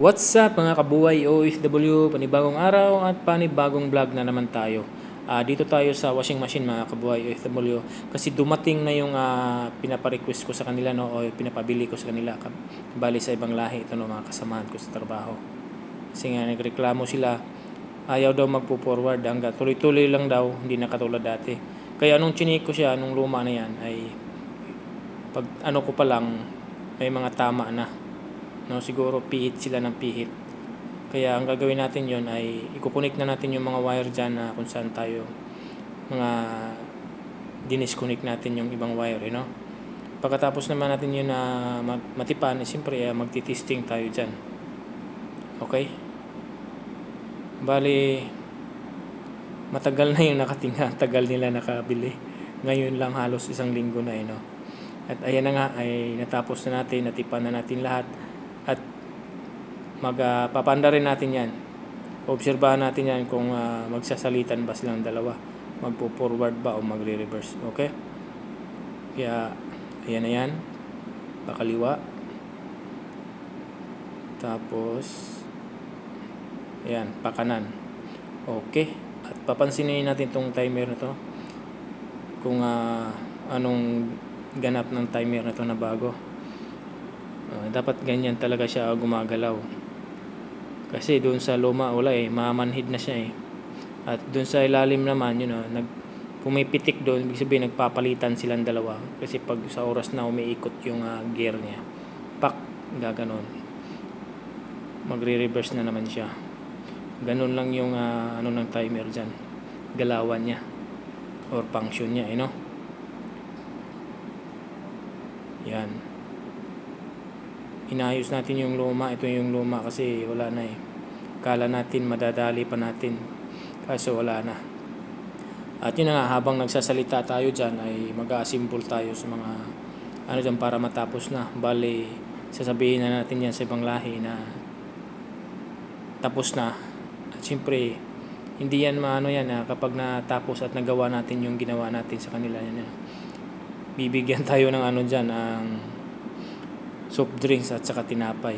What's up mga kabuhay OFW, panibagong araw at panibagong vlog na naman tayo. Dito tayo sa washing machine mga kabuhay OFW kasi dumating na yung pinapa-request ko sa kanila no, o pinapabili ko sa kanila bali sa ibang lahi ito no, mga kasamahan ko sa trabaho. Kasi nga nagreklamo sila, ayaw daw magpo-forward hanggang tuloy-tuloy lang daw, hindi na katulad dati. Kaya nung chinik ko siya, nung luma na yan ay pag ano ko pa lang may mga tama na. No, siguro pihit sila ng pihit. Kaya ang gagawin natin yon ay i-connect na natin yung mga wire dyan na kung saan tayo mga dinisconnect natin yung ibang wire, you know? Pagkatapos naman natin yun na matipan, siyempre magti-testing tayo dyan. Okay? Bali, matagal na yung nakatinga, tagal nila nakabili. Ngayon lang halos isang linggo na, no? At ayan na nga, ay natapos na natin, natipan na natin lahat. At magpapanda rin natin yan. Obserbahan natin yan kung magsasalitan ba silang dalawa. Magpo-forward ba o magre-reverse. Okay? Kaya, ayan na yan. Pakaliwa. Tapos, ayan, pakanan. Okay. At papansinin natin itong timer na to. Kung anong ganap ng timer na to na bago. Dapat ganyan talaga siya gumagalaw. Kasi doon sa luma wala mamanhid na siya At doon sa ilalim naman, pumipitik doon, ibig sabihin nagpapalitan silang dalawa. Kasi pag sa oras na umiikot yung gear niya, pak, gaganon. Magre-reverse na naman siya. Ganon lang yung ng timer dyan. Galawan niya or function niya, Yan. Inayos natin yung luma. Ito yung luma kasi wala na Kala natin madadali pa natin. Kaso wala na. At yun nga, habang nagsasalita tayo dyan ay mag-a-assemble tayo sa mga dyan para matapos na. Bali, sasabihin na natin yan sa ibang lahi na tapos na. At siyempre, hindi yan kapag natapos at nagawa natin yung ginawa natin sa kanila. Bibigyan tayo ng dyan, ang soft drinks at saka tinapay,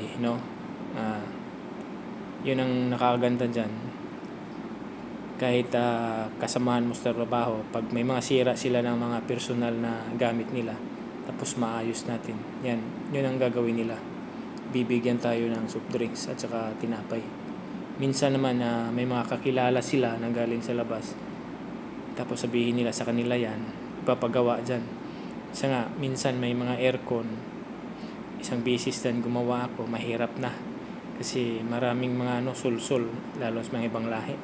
yun ang nakakaganda dyan. Kahit kasamahan mo sa trabaho, pag may mga sira sila ng mga personal na gamit nila, tapos maayos natin, yun ang gagawin nila. Bibigyan tayo ng soft drinks at saka tinapay. Minsan naman may mga kakilala sila na galing sa labas, tapos sabihin nila sa kanila yan, ipapagawa dyan. Isa nga, minsan may mga aircon, isang beses din gumawa ako, mahirap na kasi maraming mga sulsul, lalo sa mga ibang lahi,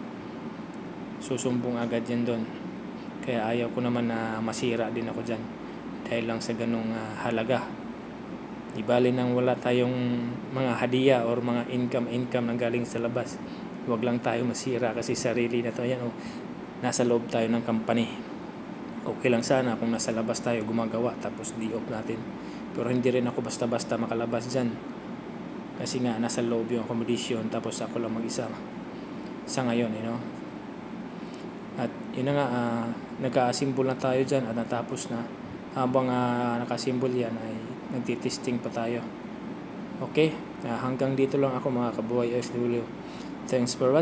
susumbong agad yan doon. Kaya ayaw ko naman na masira din ako dyan dahil lang sa ganong halaga. Di bali nang wala tayong mga hadiah or mga income na galing sa labas, huwag lang tayo masira kasi sarili na to yan. Nasa loob tayo ng company. Okay lang sana kung nasa labas tayo gumagawa tapos di-off natin. Pero hindi rin ako basta-basta makalabas dyan. Kasi nga, nasa loob yung accommodation tapos ako lang mag-isa sa ngayon, At yun na nga, nagka-assemble na tayo dyan at natapos na. Habang naka-assemble yan ay nagtitesting pa tayo. Okay? Hanggang dito lang ako mga kabuhay OFW. Thanks for watching.